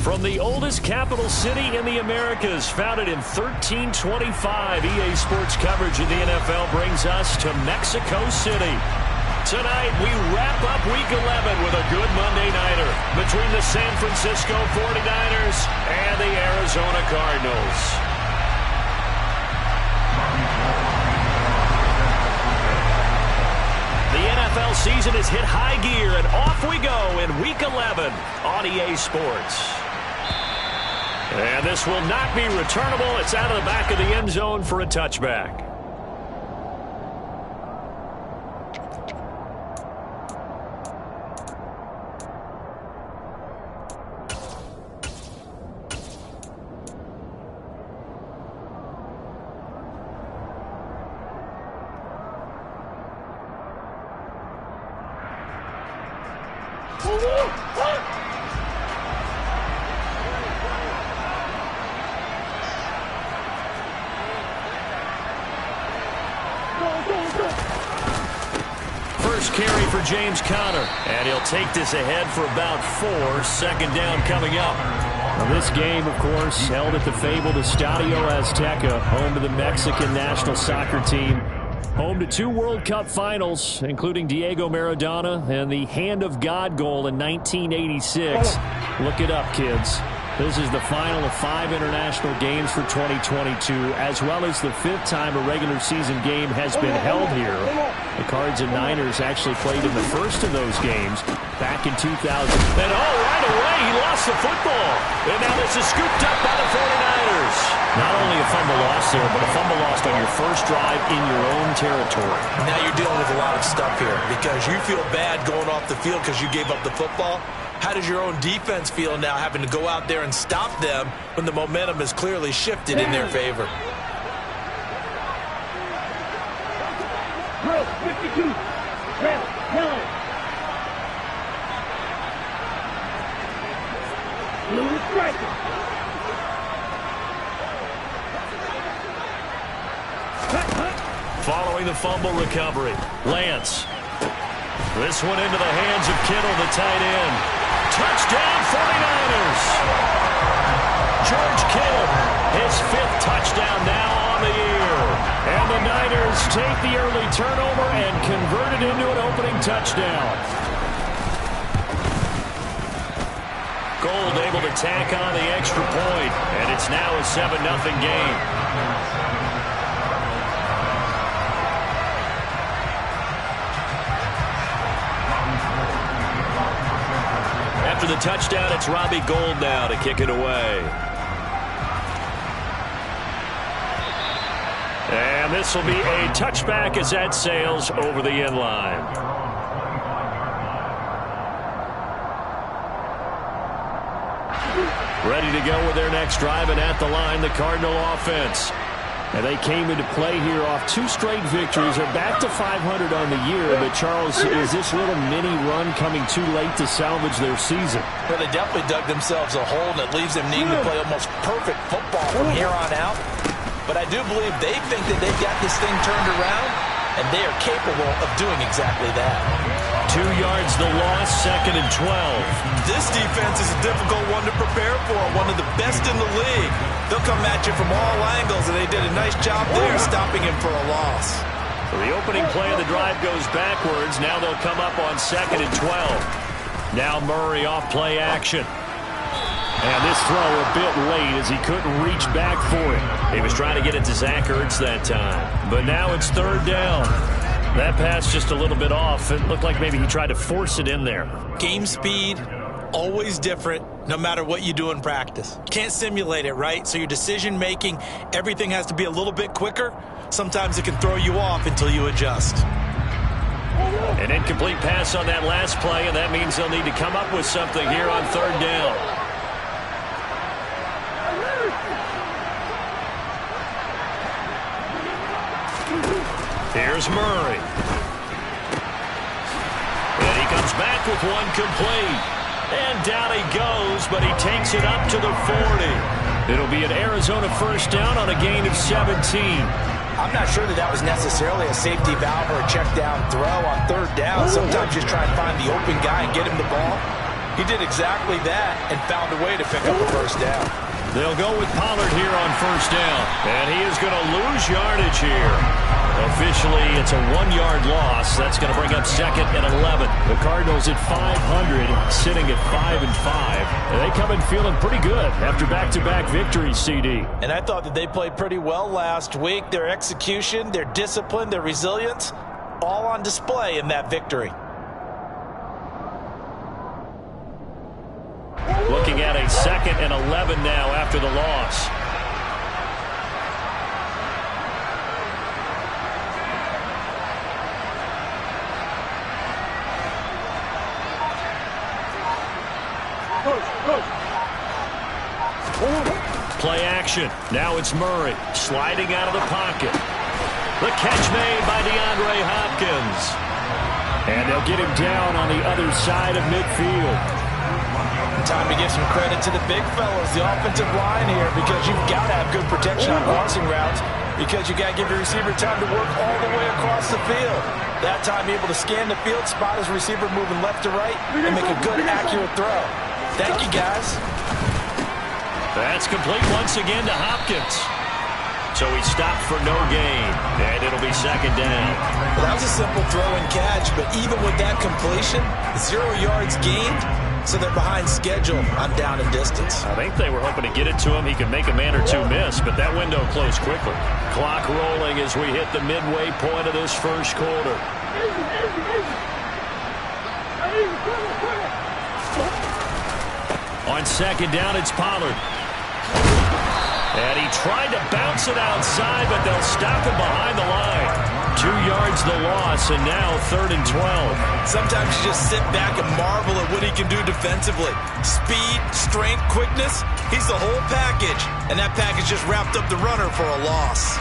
From the oldest capital city in the Americas, founded in 1325, EA Sports coverage of the NFL brings us to Mexico City. Tonight, we wrap up Week 11 with a good Monday nighter between the San Francisco 49ers and the Arizona Cardinals. The NFL season has hit high gear, and off we go in Week 11 on EA Sports. And this will not be returnable. It's out of the back of the end zone for a touchback. First carry for James Conner, and he'll take this ahead for about 4. Second down coming up. Now this game, of course, held at the fabled Estadio Azteca, home to the Mexican national soccer team. Home to 2 World Cup finals, including Diego Maradona and the Hand of God goal in 1986. Look it up, kids. This is the final of 5 international games for 2022, as well as the 5th time a regular season game has been held here. The Cards and Niners actually played in the first of those games back in 2000. And right away, he lost the football. And now this is scooped up by the 49ers. Not only a fumble loss there, but a fumble lost on your first drive in your own territory. Now you're dealing with a lot of stuff here because you feel bad going off the field because you gave up the football. How does your own defense feel now having to go out there and stop them when the momentum is clearly shifted in their favor? Drill 52. Red, yellow. Blue striker. Following the fumble recovery, Lance. This one into the hands of Kittle, the tight end. Touchdown 49ers. George Kittle, his 5th touchdown now on the year. And the Niners take the early turnover and convert it into an opening touchdown. Gold able to tack on the extra point, and it's now a 7-0 game. After the touchdown, it's Robbie Gould now to kick it away. And this will be a touchback as that sails over the end line. Ready to go with their next drive, and at the line, the Cardinal offense. And they came into play here off 2 straight victories. They're back to 500 on the year. But, Charles, is this little mini run coming too late to salvage their season? Well, they definitely dug themselves a hole, and it leaves them needing to play almost perfect football from here on out. But I do believe they think that they've got this thing turned around, and they are capable of doing exactly that. 2 yards the loss, 2nd and 12. This defense is a difficult one to prepare for, one of the best in the league. They'll come at you from all angles, and they did a nice job there stopping him for a loss. So the opening play of the drive goes backwards. Now they'll come up on 2nd and 12. Now Murray off play action. And this throw a bit late as he couldn't reach back for it. He was trying to get it to Zach Ertz that time. But now it's 3rd down. That pass just a little bit off. It looked like maybe he tried to force it in there. Game speed, always different, no matter what you do in practice. Can't simulate it, right? So your decision-making, everything has to be a little bit quicker. Sometimes it can throw you off until you adjust. An incomplete pass on that last play, and that means they'll need to come up with something here on 3rd down. Here's Murray. And he comes back with one complete. And down he goes, but he takes it up to the 40. It'll be an Arizona first down on a gain of 17. I'm not sure that was necessarily a safety valve or a check down throw on 3rd down. Sometimes just try and find the open guy and get him the ball. He did exactly that and found a way to pick up a first down. They'll go with Pollard here on first down. And he is going to lose yardage here. Officially, it's a 1-yard loss. That's going to bring up 2nd and 11. The Cardinals at 500, sitting at 5-5. And they come in feeling pretty good after back-to-back victories, CD. And I thought that they played pretty well last week. Their execution, their discipline, their resilience, all on display in that victory. Looking at a 2nd and 11 now after the loss. Play action. Now it's Murray sliding out of the pocket. The catch made by DeAndre Hopkins. And they'll get him down on the other side of midfield. Time to give some credit to the big fellas, the offensive line here, because you've got to have good protection on crossing routes, because you got to give your receiver time to work all the way across the field. That time able to scan the field, spot his receiver moving left to right, and make a good, accurate throw. Thank you, guys. That's complete once again to Hopkins. So he stopped for no gain, and it'll be 2nd down. Well, that was a simple throw and catch, but even with that completion, 0 yards gained, so they're behind schedule on down and distance. I think they were hoping to get it to him. He could make a man or two miss, but that window closed quickly. Clock rolling as we hit the midway point of this first quarter. On 2nd down, it's Pollard. And he tried to bounce it outside, but they'll stop him behind the line. 2 yards the loss, and now 3rd and 12. Sometimes you just sit back and marvel at what he can do defensively. Speed, strength, quickness, he's the whole package. And that package just wrapped up the runner for a loss.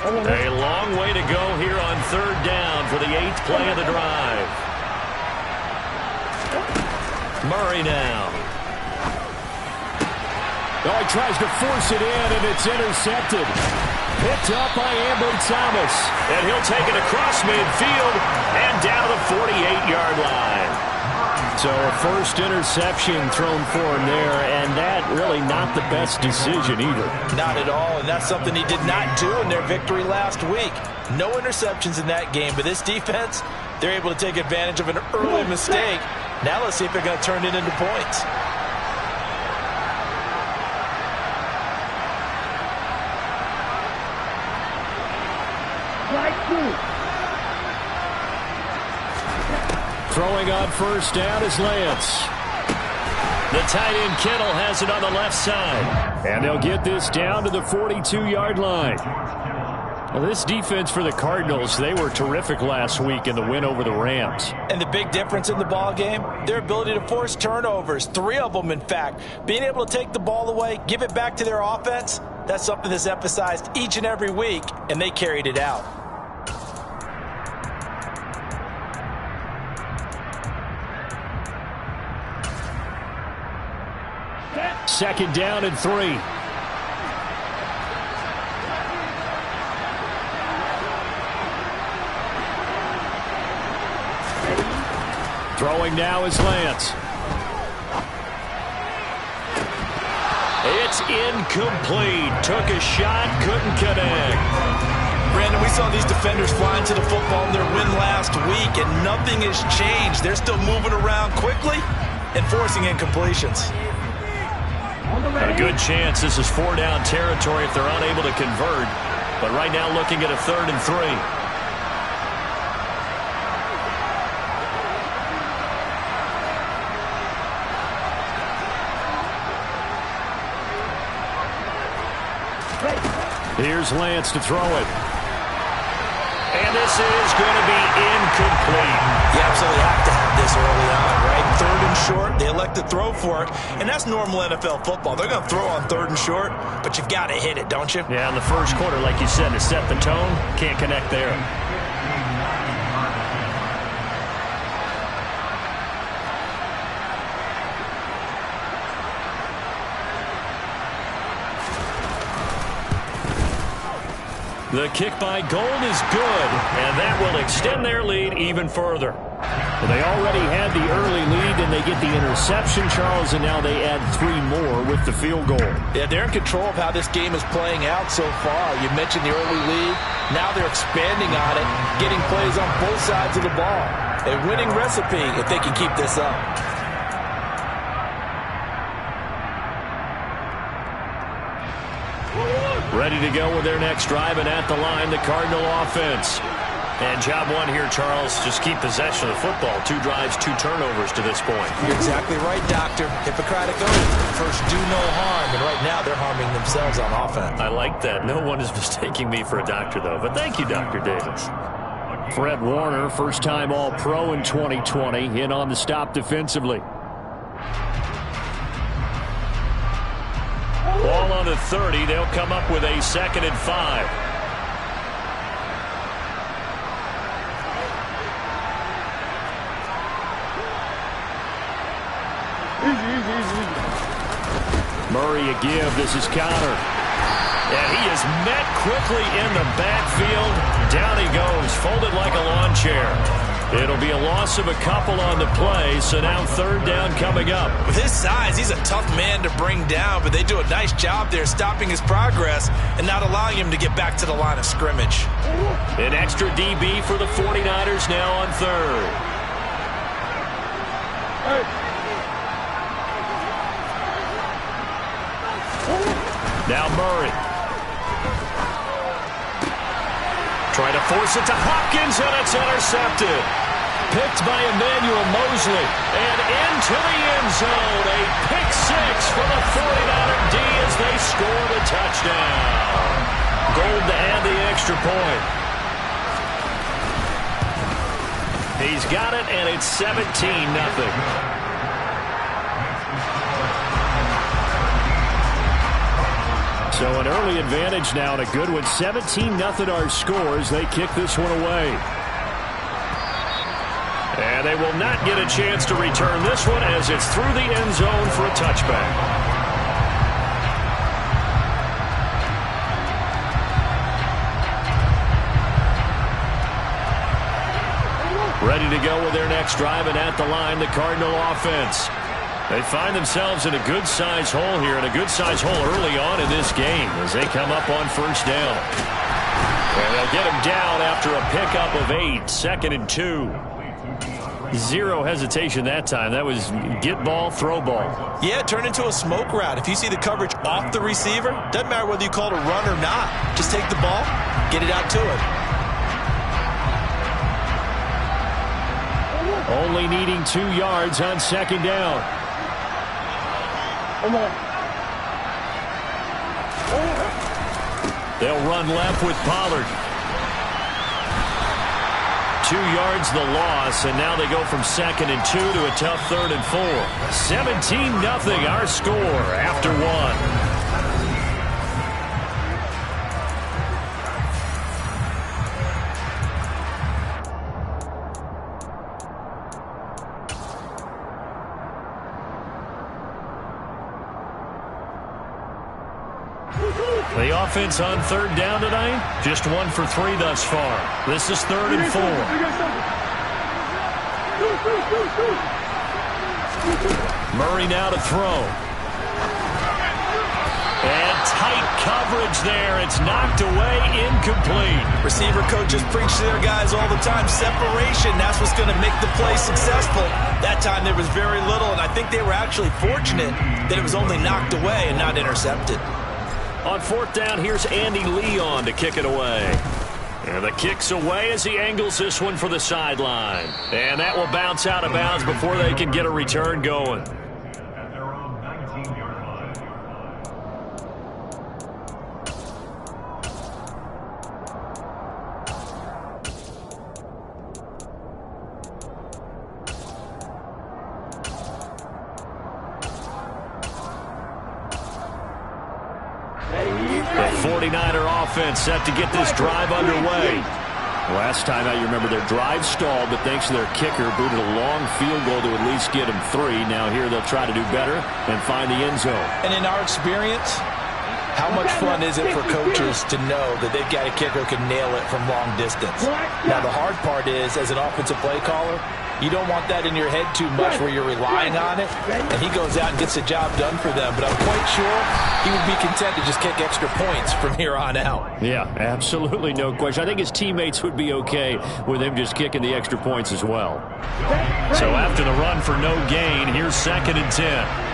A long way to go here on 3rd down for the 8th play of the drive. Murray now. Oh, he tries to force it in, and it's intercepted. Picked up by Ambry Thomas. And he'll take it across midfield and down the 48-yard line. So a first interception thrown for him there, and that really not the best decision either. Not at all, and that's something he did not do in their victory last week. No interceptions in that game, but this defense, they're able to take advantage of an early mistake. Now let's see if they're going to turn it into points. Throwing on first down is Lance. The tight end Kittle has it on the left side. And they'll get this down to the 42-yard line. Well, this defense for the Cardinals, they were terrific last week in the win over the Rams. And the big difference in the ball game, their ability to force turnovers, 3 of them, in fact. Being able to take the ball away, give it back to their offense, that's something that's emphasized each and every week, and they carried it out. Second down and 3. Throwing now is Lance. It's incomplete. Took a shot, couldn't connect. Brandon, we saw these defenders flying to the football in their win last week, and nothing has changed. They're still moving around quickly and forcing incompletions. A good chance this is 4-down territory if they're unable to convert. But right now looking at a 3rd and 3. Here's Lance to throw it. And this is going to be incomplete. You absolutely have to have this early on, right? 3rd and short, they elect to throw for it. And that's normal NFL football. They're going to throw on 3rd and short, but you've got to hit it, don't you? Yeah, in the first quarter, like you said, to set the tone, can't connect there. The kick by Gold is good, and that will extend their lead even further. Well, they already had the early lead, and they get the interception, Charles, and now they add 3 more with the field goal. Yeah, they're in control of how this game is playing out so far. You mentioned the early lead. Now they're expanding on it, getting plays on both sides of the ball. A winning recipe if they can keep this up. Ready to go with their next drive, and at the line, the Cardinal offense. And job one here, Charles, just keep possession of the football. 2 drives, 2 turnovers to this point. You're exactly right, Doctor. Hippocratic oath. First, do no harm. And right now, they're harming themselves on offense. I like that. No one is mistaking me for a doctor, though. But thank you, Dr. Davis. Fred Warner, first-time All-Pro in 2020, in on the stop defensively. Ball on the 30. They'll come up with a 2nd and 5. Murray a give. This is Connor. And he is met quickly in the backfield. Down he goes, folded like a lawn chair. It'll be a loss of a couple on the play, so now 3rd down coming up. With his size, he's a tough man to bring down, but they do a nice job there stopping his progress and not allowing him to get back to the line of scrimmage. An extra DB for the 49ers now on 3rd. Now Murray. Trying to force it to Hopkins, and it's intercepted. Picked by Emmanuel Mosley. And into the end zone. A pick 6 for the 49er D as they score the touchdown. Gold to add the extra point. He's got it, and it's 17-0. So an early advantage now and a good one. 17-0 our scores. They kick this one away. And they will not get a chance to return this one as it's through the end zone for a touchback. Ready to go with their next drive, and at the line, the Cardinal offense. They find themselves in a good-sized hole here, and a good-sized hole early on in this game as they come up on 1st down. And they'll get him down after a pickup of 8, 2nd and 2. 0 hesitation that time. That was get ball, throw ball. Yeah, turn into a smoke route. If you see the coverage off the receiver, doesn't matter whether you call it a run or not. Just take the ball, get it out to it. Only needing 2 yards on 2nd down. They'll run left with Pollard. 2 yards the loss, and now they go from 2nd and 2 to a tough 3rd and 4. 17-0 our score after 1. The offense on 3rd down tonight, just 1 for 3 thus far. This is 3rd and 4. Murray now to throw. And tight coverage there. It's knocked away, incomplete. Receiver coaches preach to their guys all the time. Separation, that's what's going to make the play successful. That time there was very little, and I think they were actually fortunate that it was only knocked away and not intercepted. On 4th down, here's Andy Leon to kick it away. And the kick's away as he angles this one for the sideline. And that will bounce out of bounds before they can get a return going. The 49er offense set to get this drive underway. Last time out, you remember their drive stalled, but thanks to their kicker, booted a long field goal to at least get them 3. Now here they'll try to do better and find the end zone. And in our experience, How much fun is it for coaches to know that they've got a kicker who can nail it from long distance? Now, the hard part is, as an offensive play caller, you don't want that in your head too much where you're relying on it, and he goes out and gets the job done for them. But I'm quite sure he would be content to just kick extra points from here on out. Yeah, absolutely no question. I think his teammates would be okay with him just kicking the extra points as well. So after the run for no gain, here's 2nd and 10.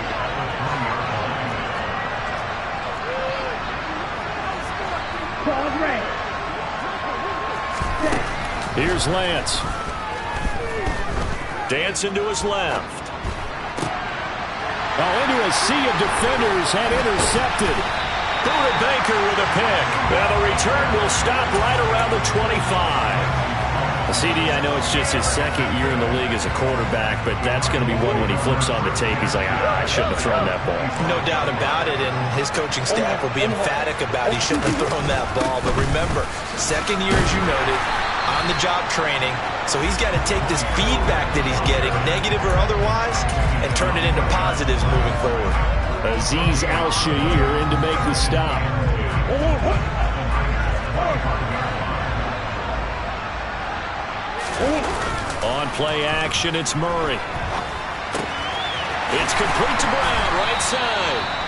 Here's Lance. Dancing to his left. Oh, into a sea of defenders and intercepted. Buda Baker with a pick. Now the return will stop right around the 25. CD, I know it's just his 2nd year in the league as a quarterback, but that's going to be one when he flips on the tape. He's like, I shouldn't have thrown that ball. No doubt about it, and his coaching staff will be emphatic about he shouldn't have thrown that ball. But remember, 2nd year, as you noted, on-the-job training, so he's got to take this feedback that he's getting, negative or otherwise, and turn it into positives moving forward. Azeez Al-Shaair in to make the stop. On play action, it's Murray. It's complete to Brown, right side.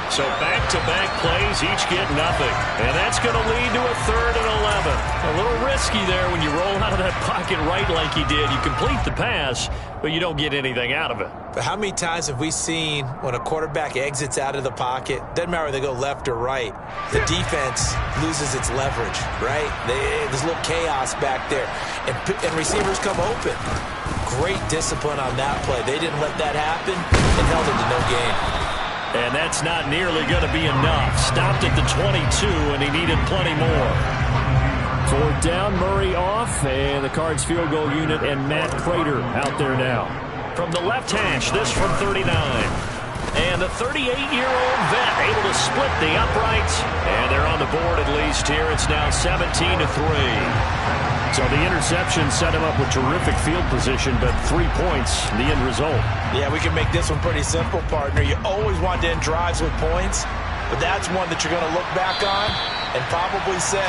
So back-to-back plays, each get nothing. And that's going to lead to a 3rd and 11. A little risky there when you roll out of that pocket right like he did. You complete the pass, but you don't get anything out of it. But how many times have we seen when a quarterback exits out of the pocket, doesn't matter whether they go left or right, the defense loses its leverage, right? There's a little chaos back there, and receivers come open. Great discipline on that play. They didn't let that happen and held it to no gain. And that's not nearly going to be enough. Stopped at the 22, and he needed plenty more. 4th down, Murray off, and the Cards field goal unit and Matt Prater out there now. From the left hash, this from 39. And the 38-year-old vet able to split the uprights. And they're on the board at least here. It's now 17-3. So the interception set him up with terrific field position, but 3 points, the end result. Yeah, we can make this one pretty simple, partner. You always want to end drives with points, but that's one that you're going to look back on and probably say,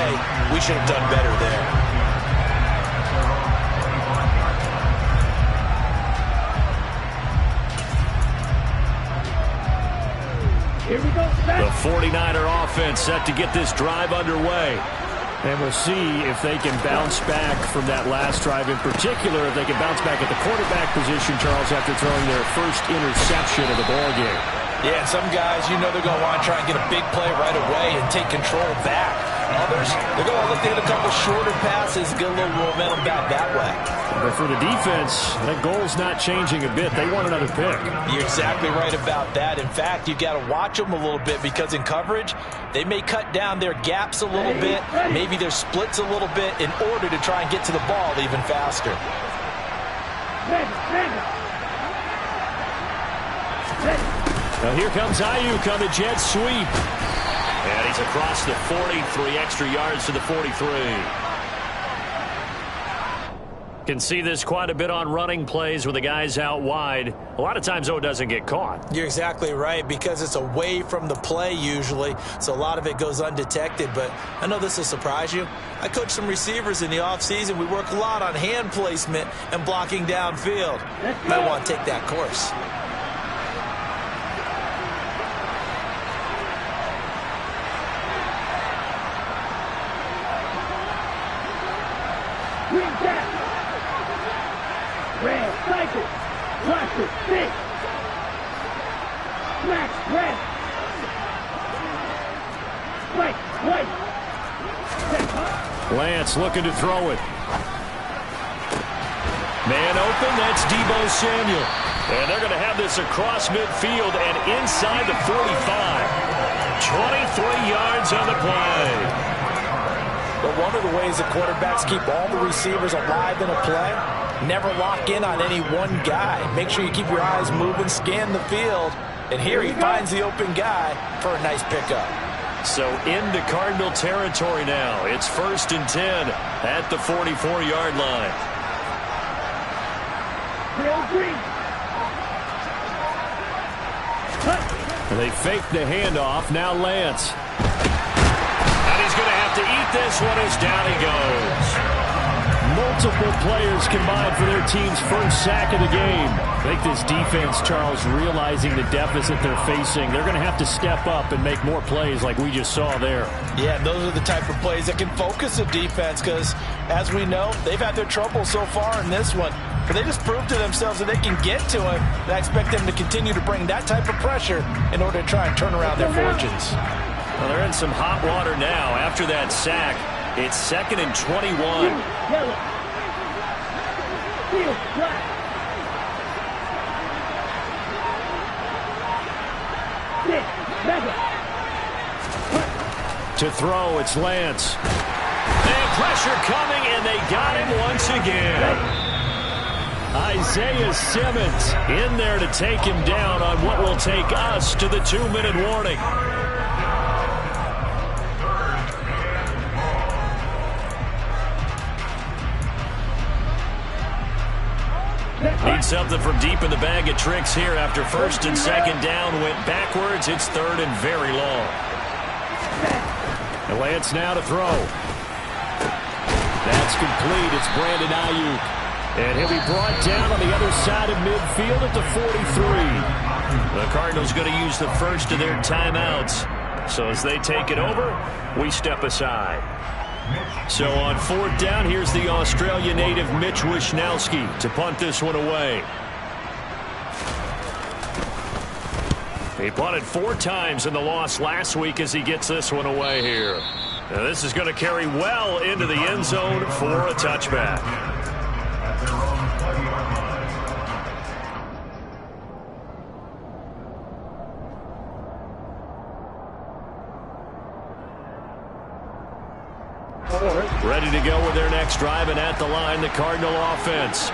we should have done better there. Here we go. The 49er offense set to get this drive underway. And we'll see if they can bounce back from that last drive. In particular, if they can bounce back at the quarterback position, Charles, after throwing their first interception of the ballgame. Yeah, some guys, you know they're going to want to try and get a big play right away and take control back. Others, they're going to look to hit a couple shorter passes, get a little momentum back that way. But for the defense, that goal's not changing a bit. They want another pick. You're exactly right about that. In fact, you've got to watch them a little bit because in coverage, they may cut down their gaps a little bit, maybe their splits a little bit in order to try and get to the ball even faster. Now here comes Ayuk on the jet sweep. And he's across the 40, 3 extra yards to the 43. Can see this quite a bit on running plays with the guys out wide. A lot of times, though, it doesn't get caught. You're exactly right because it's away from the play usually, so a lot of it goes undetected. But I know this will surprise you. I coach some receivers in the offseason. We work a lot on hand placement and blocking downfield. Might want to take that course. Red, cycle, cluster, six. Smash, red. Right, white. Lance looking to throw it. Man open, that's Deebo Samuel. And they're going to have this across midfield and inside the 45. 23 yards on the play. But one of the ways that quarterbacks keep all the receivers alive in a play, never lock in on any one guy. Make sure you keep your eyes moving, scan the field. And here he finds the open guy for a nice pickup. So into Cardinal territory now. It's 1st and 10 at the 44-yard line. Real green. Cut. They fake the handoff. Now Lance. And he's going to have to eat this one as down he goes. Multiple players combined for their team's first sack of the game. I think this defense, Charles, realizing the deficit they're facing, they're going to have to step up and make more plays like we just saw there. Yeah, those are the type of plays that can focus a defense because, as we know, they've had their trouble so far in this one. But they just proved to themselves that they can get to him. And I expect them to continue to bring that type of pressure in order to try and turn around their fortunes. Well, they're in some hot water now after that sack. It's 2nd and 21. To throw, it's Lance. And pressure coming, and they got him once again. Isaiah Simmons in there to take him down on what will take us to the 2-minute warning. Need something from deep in the bag of tricks here after 1st and 2nd down. Went backwards. It's 3rd and very long. And Lance now to throw. That's complete. It's Brandon Ayuk. And he'll be brought down on the other side of midfield at the 43. The Cardinals going to use the first of their timeouts. So as they take it over, we step aside. So on 4th down, here's the Australia native Mitch Wishnowsky to punt this one away. He punted 4 times in the loss last week as he gets this one away here. Now this is going to carry well into the end zone for a touchback. Ready to go with their next drive, and at the line, the Cardinal offense.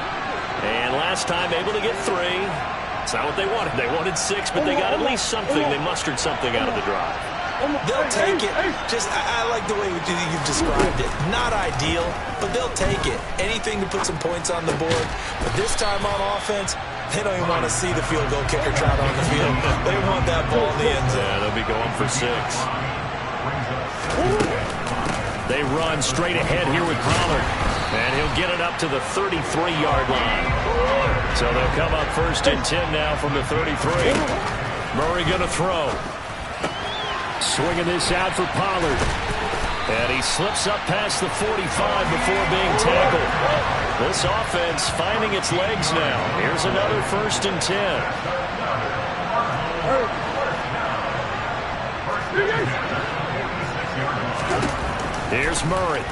And last time able to get 3. It's not what they wanted. They wanted 6, but they got at least something. They mustered something out of the drive. They'll take it. I like the way you've described it. Not ideal, but they'll take it. Anything to put some points on the board. But this time on offense, they don't even want to see the field goal kicker trot on the field. They want that ball in the end zone. Yeah, they'll be going for 6. They run straight ahead here with Pollard. And he'll get it up to the 33-yard line. So they'll come up 1st and 10 now from the 33. Murray going to throw. Swinging this out for Pollard. And he slips up past the 45 before being tackled. This offense finding its legs now. Here's another 1st and 10. Here's Murray.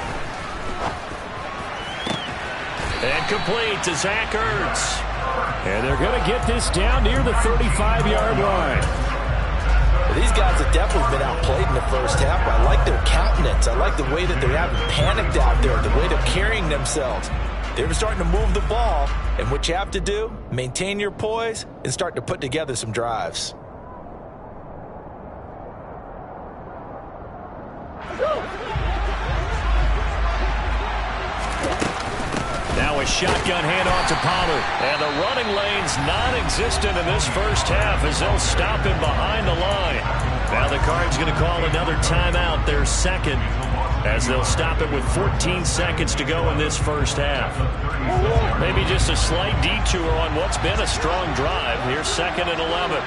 And complete to Zach Ertz. And they're going to get this down near the 35-yard line. These guys have definitely been outplayed in the first half. I like their countenance. I like the way that they haven't panicked out there, the way they're carrying themselves. They're starting to move the ball. And what you have to do, maintain your poise and start to put together some drives. Now a shotgun handoff to Pollard. And the running lane's non-existent in this first half as they'll stop him behind the line. Now the Cards going to call another timeout, their 2nd, as they'll stop it with 14 seconds to go in this first half. Maybe just a slight detour on what's been a strong drive. Here's 2nd and 11.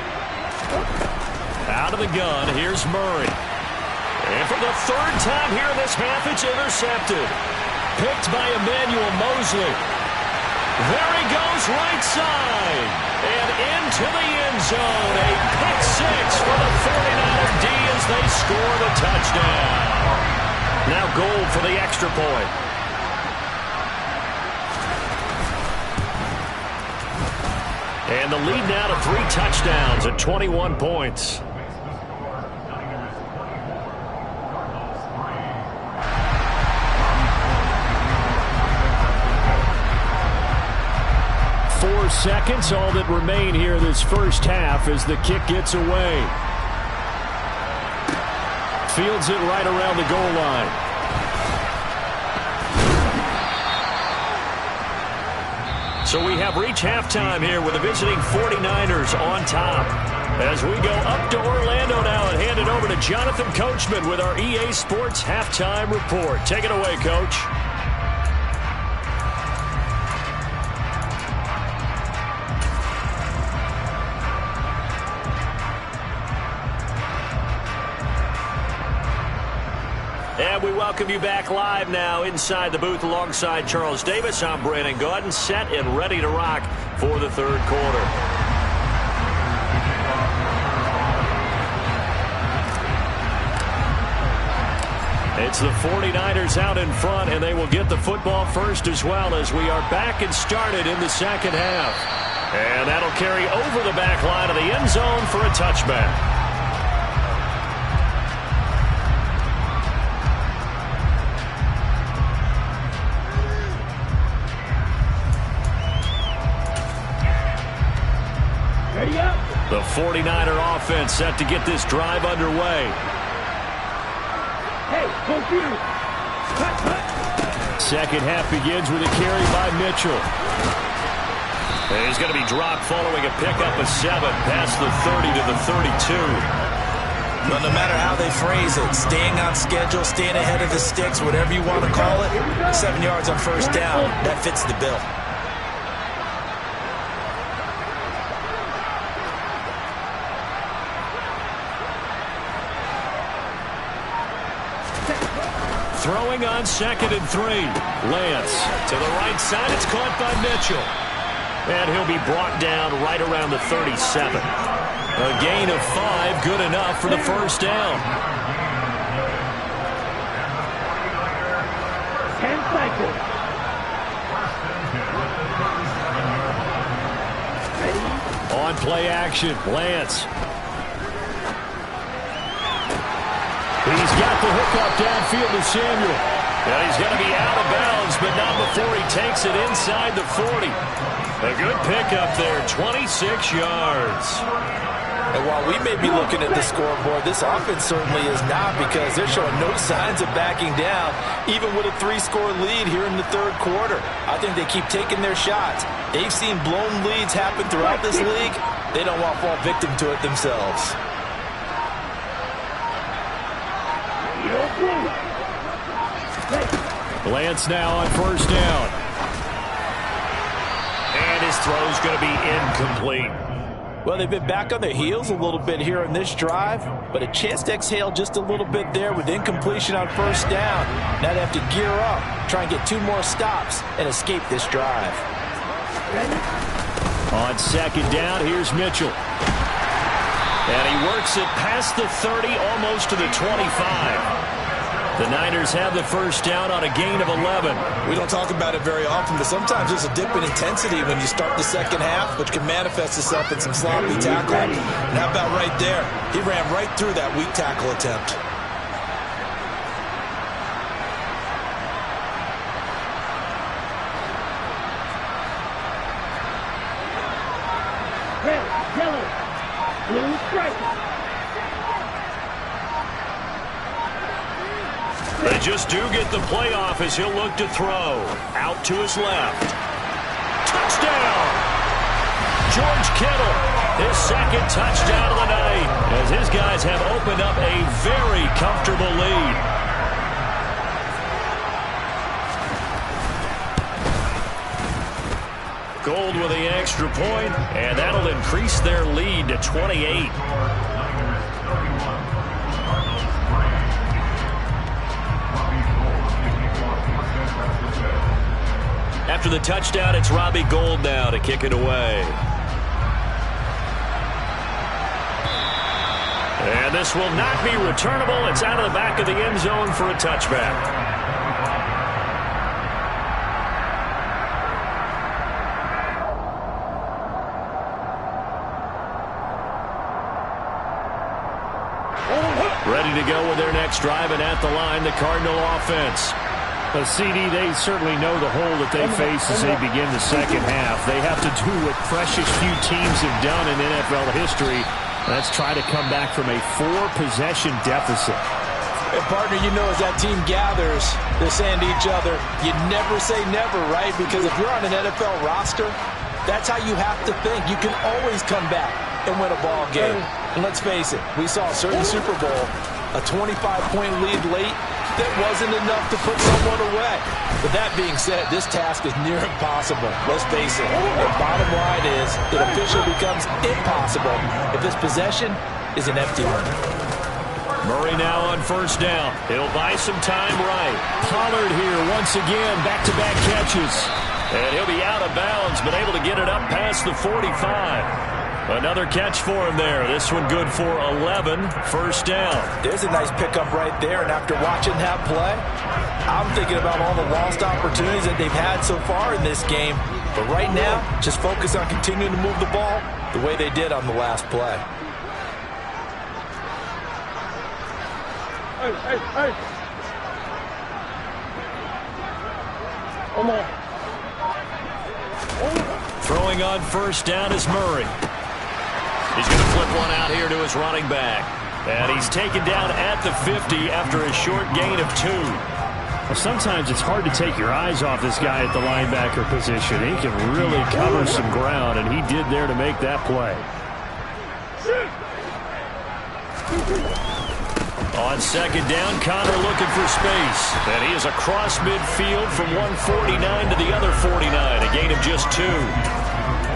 Out of the gun, here's Murray. And for the 3rd time here in this half, it's intercepted. Picked by Emmanuel Mosley. There he goes, right side. And into the end zone. A pick 6 for the 49er D as they score the touchdown. Now goal for the extra point. And the lead now to 3 touchdowns at 21 points. Seconds, all that remain here this first half as the kick gets away. Fields it right around the goal line. So we have reached halftime here with the visiting 49ers on top. As we go up to Orlando now and hand it over to Jonathan Coachman with our EA Sports Halftime Report. Take it away, Coach. And we welcome you back live now inside the booth alongside Charles Davis. I'm Brandon Gaudin, set and ready to rock for the third quarter. It's the 49ers out in front, and they will get the football first as well as we are back and started in the second half. And that'll carry over the back line of the end zone for a touchback. The 49er offense set to get this drive underway. Hey, go here. Cut. Second half begins with a carry by Mitchell. And he's going to be dropped following a pickup of 7 past the 30 to the 32. But no matter how they phrase it, staying on schedule, staying ahead of the sticks, whatever you want to call it, 7 yards on first down, that fits the bill. Throwing on 2nd and 3. Lance to the right side. It's caught by Mitchell. And he'll be brought down right around the 37. A gain of 5, good enough for the first down. 10 cycles. On play action, Lance. He's got the hookup downfield to Samuel. And he's going to be out of bounds, but not before he takes it inside the 40. A good pickup there, 26 yards. And while we may be looking at the scoreboard, this offense certainly is not, because they're showing no signs of backing down, even with a 3-score lead here in the third quarter. I think they keep taking their shots. They've seen blown leads happen throughout this league. They don't want to fall victim to it themselves. Lance now on first down. And his throw's going to be incomplete. Well, they've been back on their heels a little bit here in this drive, but a chance to exhale just a little bit there with incompletion on first down. Now they have to gear up, try and get 2 more stops, and escape this drive. On second down, here's Mitchell. And he works it past the 30, almost to the 25. The Niners have the first down on a gain of 11. We don't talk about it very often, but sometimes there's a dip in intensity when you start the second half, which can manifest itself in some sloppy tackling. And how about right there? He ran right through that weak tackle attempt. Red, yellow, blue stripe. They just do get the playoff as he'll look to throw. Out to his left. Touchdown! George Kittle, his second touchdown of the night, as his guys have opened up a very comfortable lead. Gold with the extra point, and that'll increase their lead to 28. After the touchdown, it's Robbie Gould now to kick it away. And this will not be returnable. It's out of the back of the end zone for a touchback. Ready to go with their next drive, and at the line, the Cardinal offense. CD, they certainly know the hole that they face as they begin the second half. They have to do what precious few teams have done in NFL history. That's try to come back from a 4-possession deficit. And partner, you know, as that team gathers, they're saying to each other, you never say never, right? Because if you're on an NFL roster, that's how you have to think. You can always come back. and win a ball game. And let's face it, we saw a certain Super Bowl, a 25-point lead late that wasn't enough to put someone away. But that being said, this task is near impossible. Let's face it, the bottom line is it officially becomes impossible if this possession is an empty one. Murray now on first down. He'll buy some time right. Pollard here once again, back-to-back catches. And he'll be out of bounds, but able to get it up past the 45. Another catch for him there. This one good for 11, first down. There's a nice pickup right there, and after watching that play, I'm thinking about all the lost opportunities that they've had so far in this game. But right now, just focus on continuing to move the ball the way they did on the last play. Hey. Come on. Throwing on first down is Murray. He's going to flip one out here to his running back. And he's taken down at the 50 after a short gain of 2. Well, sometimes it's hard to take your eyes off this guy at the linebacker position. He can really cover some ground, and he did there to make that play. On second down, Connor looking for space. And he is across midfield from 149 to the other 49. A gain of just 2.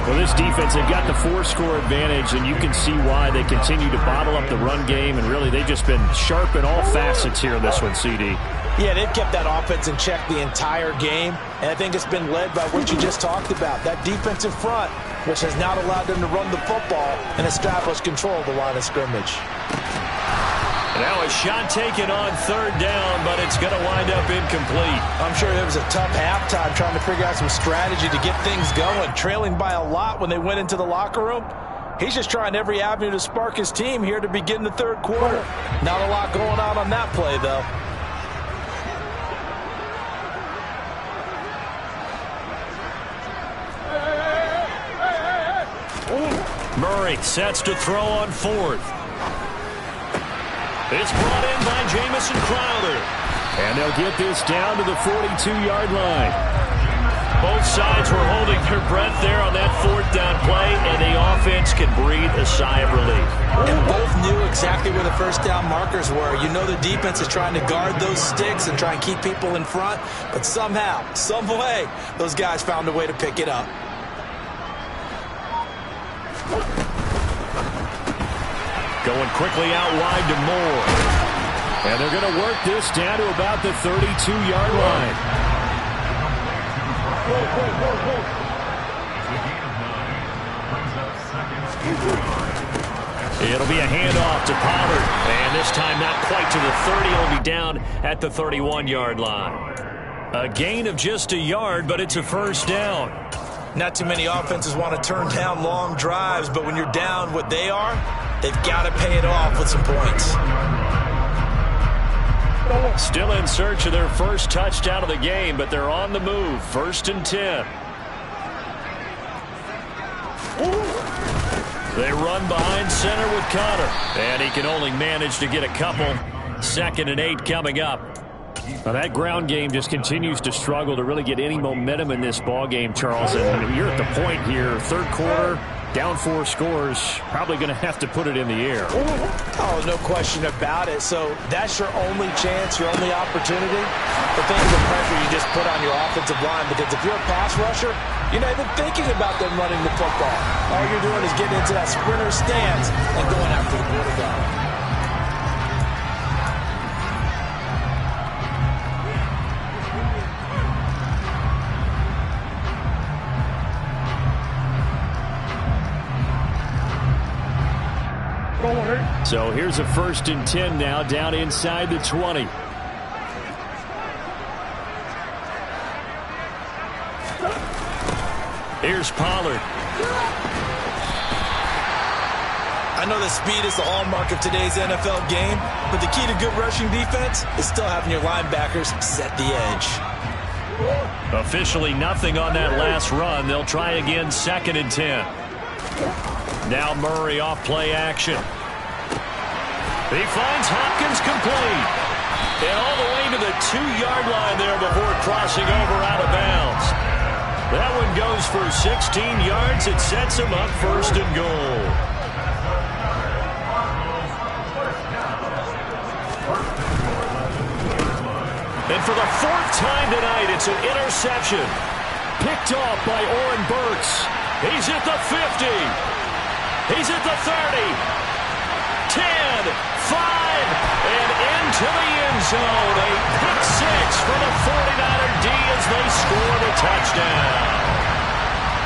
Well, this defense, they've got the 4-score advantage, and you can see why they continue to bottle up the run game, and really they've just been sharp in all facets here in this one, CD. Yeah, they've kept that offense in check the entire game, and I think it's been led by what you just talked about, that defensive front, which has not allowed them to run the football and establish control of the line of scrimmage. Now a shot taken on third down, but it's going to wind up incomplete. I'm sure it was a tough halftime trying to figure out some strategy to get things going, trailing by a lot when they went into the locker room. He's just trying every avenue to spark his team here to begin the third quarter. Not a lot going on that play, though. Murray sets to throw on fourth. It's brought in by Jamison Crowder. And they'll get this down to the 42-yard line. Both sides were holding their breath there on that fourth down play, and the offense can breathe a sigh of relief. And both knew exactly where the first down markers were. You know the defense is trying to guard those sticks and try and keep people in front, but somehow, some way, those guys found a way to pick it up. Going quickly out wide to Moore. And they're going to work this down to about the 32-yard line. It'll be a handoff to Pollard. And this time not quite to the 30. It'll be down at the 31-yard line. A gain of just a yard, but it's a first down. Not too many offenses want to turn down long drives, but when you're down what they are, they've got to pay it off with some points. Still in search of their first touchdown of the game, but they're on the move. 1st and 10. They run behind center with Connor, and he can only manage to get a couple. 2nd and 8 coming up. Now that ground game just continues to struggle to really get any momentum in this ball game, Charles. And you're at the point here, third quarter, down 4 scores, probably going to have to put it in the air. Oh, no question about it. So that's your only chance, your only opportunity to think of the pressure you just put on your offensive line. Because if you're a pass rusher, you're not even thinking about them running the football. All you're doing is getting into that sprinter stance and going after the quarterback. So here's a 1st and 10 now, down inside the 20. Here's Pollard. I know that speed is the hallmark of today's NFL game, but the key to good rushing defense is still having your linebackers set the edge. Officially nothing on that last run. They'll try again, 2nd and 10. Now Murray off play action. He finds Hopkins complete. And all the way to the 2-yard line there before crossing over out of bounds. That one goes for 16 yards. It sets him up 1st and goal. And for the fourth time tonight, it's an interception. Picked off by Oren Burks. He's at the 50. He's at the 30. 10, 5, and into the end zone. A pick six for the 49er D as they score the touchdown.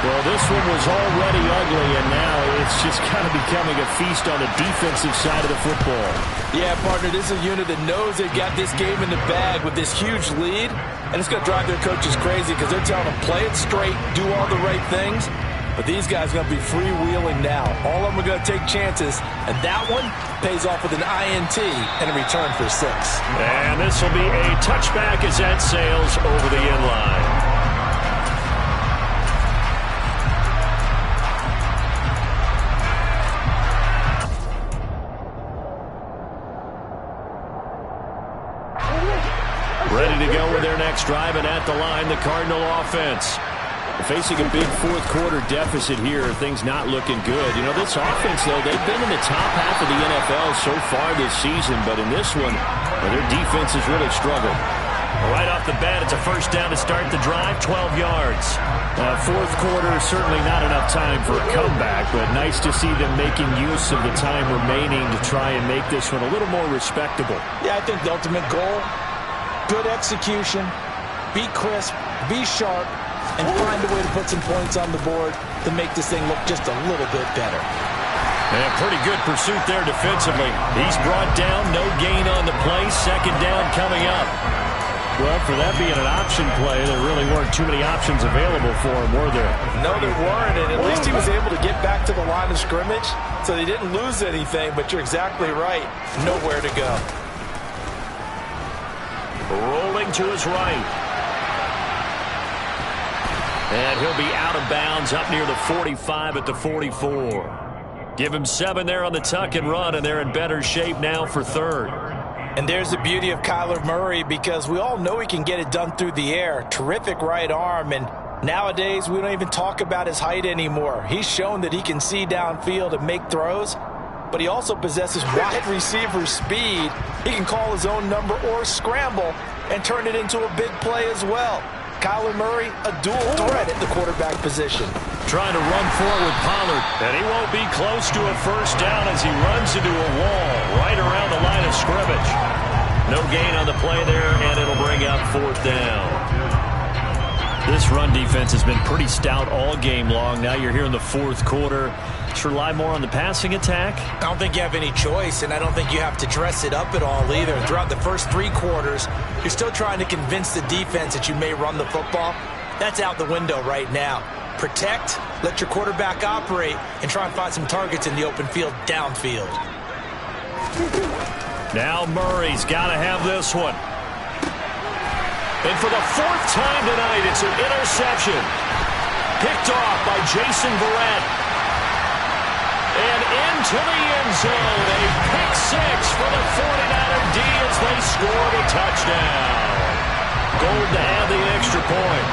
Well, this one was already ugly, and now it's just kind of becoming a feast on the defensive side of the football. Yeah, partner, this is a unit that knows they've got this game in the bag with this huge lead, and it's going to drive their coaches crazy because they're telling them play it straight, do all the right things. But these guys are going to be freewheeling now. All of them are going to take chances, and that one pays off with an INT and a return for 6. And this will be a touchback as that sails over the end line. Ready to go with their next drive, and at the line, the Cardinal offense. Facing a big fourth-quarter deficit here, things not looking good. You know, this offense, though, they've been in the top half of the NFL so far this season, but in this one, well, their defense has really struggled. Right off the bat, it's a first down to start the drive, 12 yards. Fourth quarter, certainly not enough time for a comeback, but nice to see them making use of the time remaining to try and make this one a little more respectable. Yeah, I think the ultimate goal, good execution, be crisp, be sharp, and find a way to put some points on the board to make this thing look just a little bit better. And pretty good pursuit there defensively. He's brought down, no gain on the play, second down coming up. Well, for that being an option play, there really weren't too many options available for him, were there? No, there weren't, and at least he was able to get back to the line of scrimmage, so they didn't lose anything, but you're exactly right. Nowhere to go. Rolling to his right. And he'll be out of bounds up near the 45 at the 44. Give him 7 there on the tuck and run, and they're in better shape now for third. And there's the beauty of Kyler Murray, because we all know he can get it done through the air. Terrific right arm, and nowadays we don't even talk about his height anymore. He's shown that he can see downfield and make throws, but he also possesses wide receiver speed. He can call his own number or scramble and turn it into a big play as well. Kyler Murray, a dual threat at the quarterback position. Trying to run forward with Pollard, and he won't be close to a first down as he runs into a wall right around the line of scrimmage. No gain on the play there, and it'll bring up fourth down. This run defense has been pretty stout all game long. Now you're here in the fourth quarter. Just rely more on the passing attack? I don't think you have any choice, and I don't think you have to dress it up at all either. Throughout the first 3 quarters, you're still trying to convince the defense that you may run the football. That's out the window right now. Protect, let your quarterback operate, and try and find some targets in the open field downfield. Now Murray's got to have this one. And for the 4th time tonight, it's an interception. Picked off by Jason Verrett. And into the end zone, a pick 6 for the 49er D as they score the touchdown. Gold to have the extra point.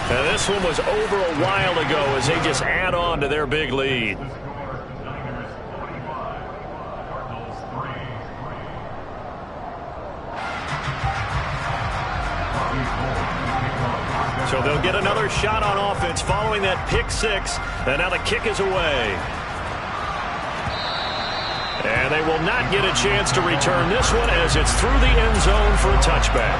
Now this one was over a while ago as they just add on to their big lead. So they'll get another shot on offense following that pick 6. And now the kick is away. And they will not get a chance to return this one as it's through the end zone for a touchback.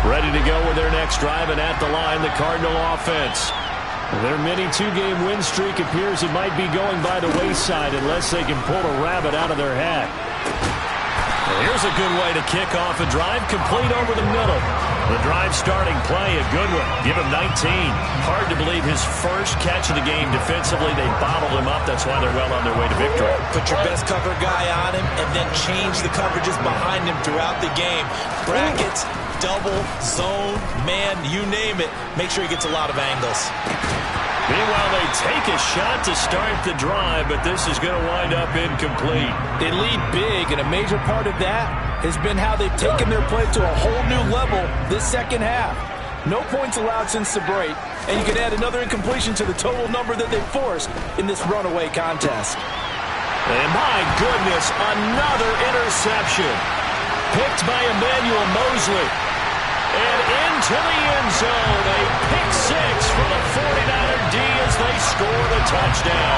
Ready to go with their next drive, and at the line, the Cardinal offense. Their mini 2-game win streak appears it might be going by the wayside unless they can pull a rabbit out of their hat. And here's a good way to kick off a drive, complete over the middle. The drive starting play, a good one. Give him 19. Hard to believe his first catch of the game defensively. They bottled him up. That's why they're well on their way to victory. Put your best cover guy on him and then change the coverages behind him throughout the game. Brackets, double, zone, man, you name it. Make sure he gets a lot of angles. Meanwhile, they take a shot to start the drive, but this is going to wind up incomplete. They lead big, and a major part of that has been how they've taken their play to a whole new level this second half. No points allowed since the break, and you can add another incompletion to the total number that they forced in this runaway contest. And my goodness, another interception. Picked by Emmanuel Mosley. And into the end zone, a pick six for the 49er D as they score the touchdown.